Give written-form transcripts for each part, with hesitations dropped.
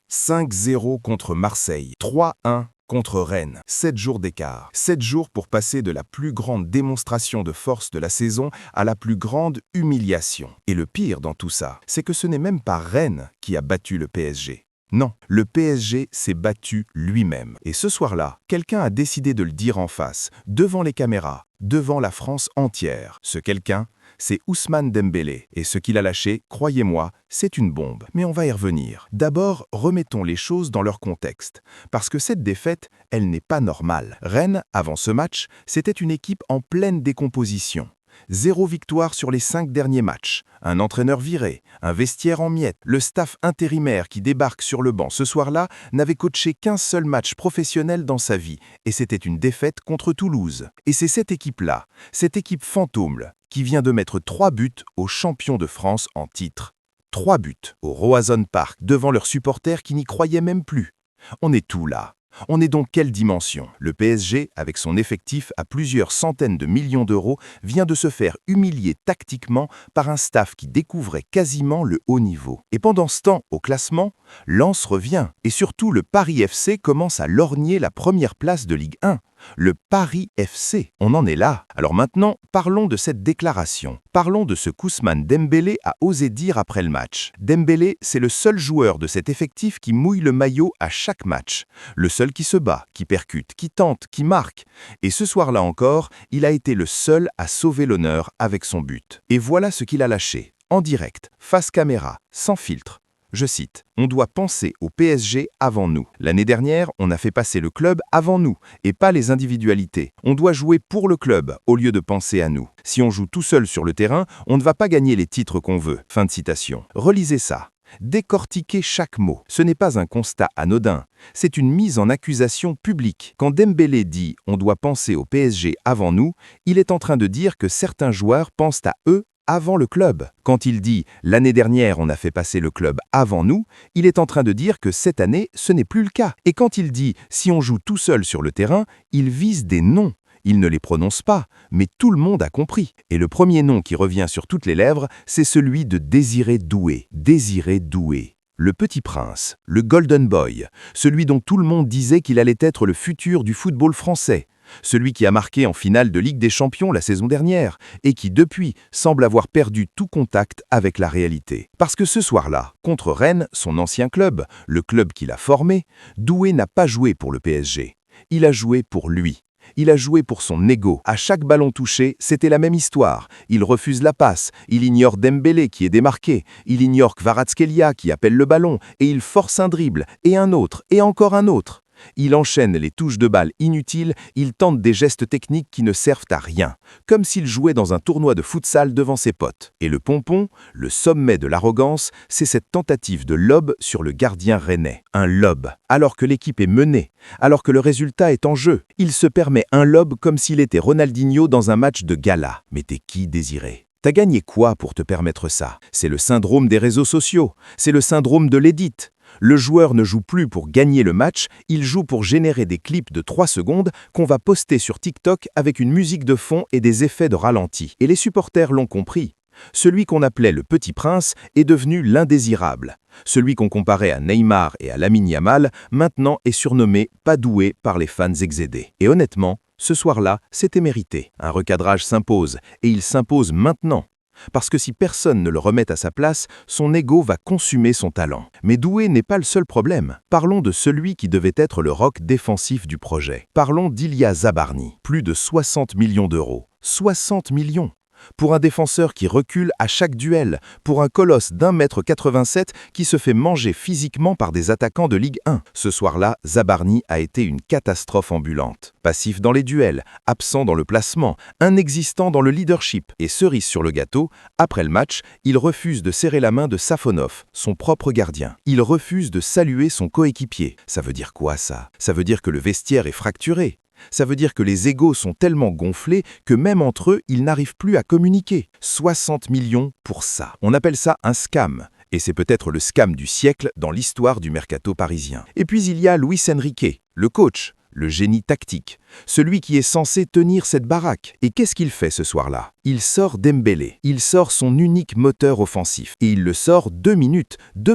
5-0 contre Marseille, 3-1 contre Rennes. 7 jours d'écart. 7 jours pour passer de la plus grande démonstration de force de la saison à la plus grande humiliation. Et le pire dans tout ça, c'est que ce n'est même pas Rennes qui a battu le PSG. Non, le PSG s'est battu lui-même. Et ce soir-là, quelqu'un a décidé de le dire en face, devant les caméras, devant la France entière. Ce quelqu'un, c'est Ousmane Dembélé. Et ce qu'il a lâché, croyez-moi, c'est une bombe. Mais on va y revenir. D'abord, remettons les choses dans leur contexte. Parce que cette défaite, elle n'est pas normale. Rennes, avant ce match, c'était une équipe en pleine décomposition. 0 victoire sur les 5 derniers matchs, un entraîneur viré, un vestiaire en miettes, le staff intérimaire qui débarque sur le banc ce soir-là n'avait coaché qu'un seul match professionnel dans sa vie, et c'était une défaite contre Toulouse. Et c'est cette équipe-là, cette équipe fantôme, qui vient de mettre 3 buts aux champions de France en titre. 3 buts au Roazhon Park devant leurs supporters qui n'y croyaient même plus. On est tout là. On est dans quelle dimension? Le PSG, avec son effectif à plusieurs centaines de millions d'euros, vient de se faire humilier tactiquement par un staff qui découvrait quasiment le haut niveau. Et pendant ce temps, au classement, Lens revient. Et surtout, le Paris FC commence à lorgner la première place de Ligue 1. Le Paris FC, on en est là. Alors maintenant, parlons de cette déclaration. Parlons de ce qu'Ousmane Dembélé a osé dire après le match. Dembélé, c'est le seul joueur de cet effectif qui mouille le maillot à chaque match. Le seul qui se bat, qui percute, qui tente, qui marque. Et ce soir-là encore, il a été le seul à sauver l'honneur avec son but. Et voilà ce qu'il a lâché, en direct, face caméra, sans filtre. Je cite, « On doit penser au PSG avant nous. L'année dernière, on a fait passer le club avant nous, et pas les individualités. On doit jouer pour le club, au lieu de penser à nous. Si on joue tout seul sur le terrain, on ne va pas gagner les titres qu'on veut. » Fin de citation. Relisez ça. Décortiquez chaque mot. Ce n'est pas un constat anodin. C'est une mise en accusation publique. Quand Dembélé dit « On doit penser au PSG avant nous », il est en train de dire que certains joueurs pensent à eux avant le club. Quand il dit « l'année dernière, on a fait passer le club avant nous », il est en train de dire que cette année, ce n'est plus le cas. Et quand il dit « si on joue tout seul sur le terrain », il vise des noms. Il ne les prononce pas, mais tout le monde a compris. Et le premier nom qui revient sur toutes les lèvres, c'est celui de Désiré Doué. Désiré Doué. Le petit prince, le golden boy, celui dont tout le monde disait qu'il allait être le futur du football français. Celui qui a marqué en finale de Ligue des Champions la saison dernière et qui, depuis, semble avoir perdu tout contact avec la réalité. Parce que ce soir-là, contre Rennes, son ancien club, le club qu'il a formé, Doué n'a pas joué pour le PSG. Il a joué pour lui. Il a joué pour son ego. À chaque ballon touché, c'était la même histoire. Il refuse la passe, il ignore Dembélé qui est démarqué, il ignore Kvaratskhelia qui appelle le ballon, et il force un dribble, et un autre, et encore un autre. Il enchaîne les touches de balle inutiles, il tente des gestes techniques qui ne servent à rien, comme s'il jouait dans un tournoi de futsal devant ses potes. Et le pompon, le sommet de l'arrogance, c'est cette tentative de lob sur le gardien rennais. Un lob, alors que l'équipe est menée, alors que le résultat est en jeu. Il se permet un lob comme s'il était Ronaldinho dans un match de gala. Mais t'es qui, Désiré? T'as gagné quoi pour te permettre ça? C'est le syndrome des réseaux sociaux, c'est le syndrome de l'édite. Le joueur ne joue plus pour gagner le match, il joue pour générer des clips de 3 secondes qu'on va poster sur TikTok avec une musique de fond et des effets de ralenti. Et les supporters l'ont compris. Celui qu'on appelait le petit prince est devenu l'indésirable. Celui qu'on comparait à Neymar et à Lamine Yamal, maintenant est surnommé pas doué par les fans excédés. Et honnêtement, ce soir-là, c'était mérité. Un recadrage s'impose, et il s'impose maintenant. Parce que si personne ne le remet à sa place, son ego va consumer son talent. Mais Doué n'est pas le seul problème. Parlons de celui qui devait être le roc défensif du projet. Parlons d'Ilia Zabarni. Plus de 60 millions d'euros. 60 millions! Pour un défenseur qui recule à chaque duel, pour un colosse d'1,87 m qui se fait manger physiquement par des attaquants de Ligue 1. Ce soir-là, Zabarni a été une catastrophe ambulante. Passif dans les duels, absent dans le placement, inexistant dans le leadership. Et cerise sur le gâteau, après le match, il refuse de serrer la main de Safonov, son propre gardien. Il refuse de saluer son coéquipier. Ça veut dire quoi ça? Ça veut dire que le vestiaire est fracturé. Ça veut dire que les égos sont tellement gonflés que même entre eux, ils n'arrivent plus à communiquer. 60 millions pour ça. On appelle ça un scam. Et c'est peut-être le scam du siècle dans l'histoire du mercato parisien. Et puis il y a Luis Enrique, le coach, le génie tactique, celui qui est censé tenir cette baraque. Et qu'est-ce qu'il fait ce soir-là? Il sort Dembélé. Il sort son unique moteur offensif. Et il le sort 2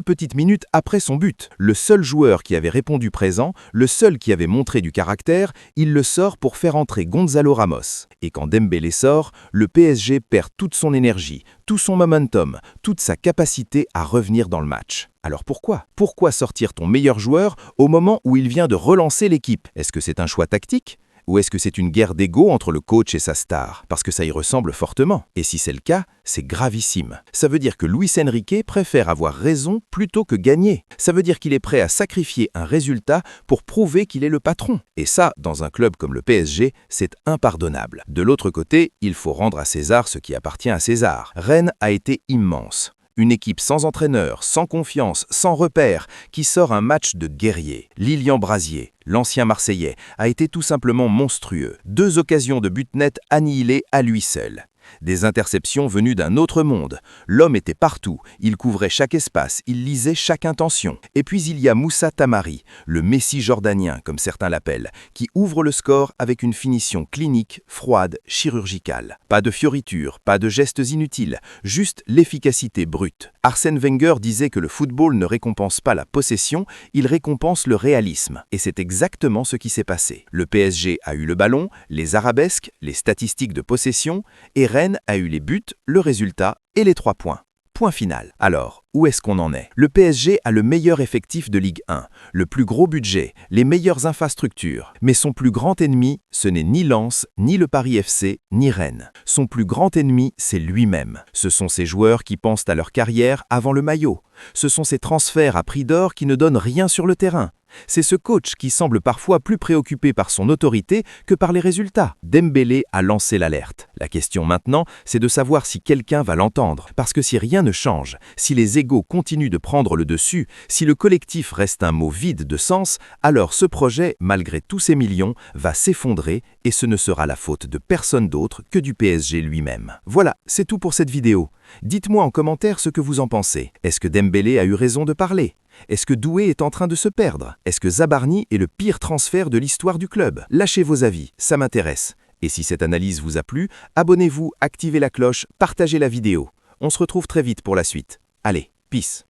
petites minutes après son but. Le seul joueur qui avait répondu présent, le seul qui avait montré du caractère, il le sort pour faire entrer Gonzalo Ramos. Et quand Dembélé sort, le PSG perd toute son énergie, tout son momentum, toute sa capacité à revenir dans le match. Alors pourquoi? Pourquoi sortir ton meilleur joueur au moment où il vient de relancer l'équipe? Est-ce que c'est un choix tactique? Ou est-ce que c'est une guerre d'ego entre le coach et sa star? Parce que ça y ressemble fortement. Et si c'est le cas, c'est gravissime. Ça veut dire que Luis Enrique préfère avoir raison plutôt que gagner. Ça veut dire qu'il est prêt à sacrifier un résultat pour prouver qu'il est le patron. Et ça, dans un club comme le PSG, c'est impardonnable. De l'autre côté, il faut rendre à César ce qui appartient à César. Rennes a été immense. Une équipe sans entraîneur, sans confiance, sans repère, qui sort un match de guerrier. Lilian Brasier, l'ancien Marseillais, a été tout simplement monstrueux. 2 occasions de but net annihilées à lui seul. Des interceptions venues d'un autre monde. L'homme était partout, il couvrait chaque espace, il lisait chaque intention. Et puis il y a Moussa Tamari, le Messi jordanien comme certains l'appellent, qui ouvre le score avec une finition clinique, froide, chirurgicale. Pas de fioritures, pas de gestes inutiles, juste l'efficacité brute. Arsène Wenger disait que le football ne récompense pas la possession, il récompense le réalisme. Et c'est exactement ce qui s'est passé. Le PSG a eu le ballon, les arabesques, les statistiques de possession, et Rennes a eu les buts, le résultat et les 3 points. Point final. Alors, où est-ce qu'on en est? Le PSG a le meilleur effectif de Ligue 1, le plus gros budget, les meilleures infrastructures. Mais son plus grand ennemi, ce n'est ni Lens, ni le Paris FC, ni Rennes. Son plus grand ennemi, c'est lui-même. Ce sont ces joueurs qui pensent à leur carrière avant le maillot. Ce sont ces transferts à prix d'or qui ne donnent rien sur le terrain. C'est ce coach qui semble parfois plus préoccupé par son autorité que par les résultats. Dembélé a lancé l'alerte. La question maintenant, c'est de savoir si quelqu'un va l'entendre. Parce que si rien ne change, si les égos continuent de prendre le dessus, si le collectif reste un mot vide de sens, alors ce projet, malgré tous ces millions, va s'effondrer et ce ne sera la faute de personne d'autre que du PSG lui-même. Voilà, c'est tout pour cette vidéo. Dites-moi en commentaire ce que vous en pensez. Est-ce que Dembélé a eu raison de parler? Est-ce que Doué est en train de se perdre? Est-ce que Zabarni est le pire transfert de l'histoire du club? Lâchez vos avis, ça m'intéresse. Et si cette analyse vous a plu, abonnez-vous, activez la cloche, partagez la vidéo. On se retrouve très vite pour la suite. Allez, peace!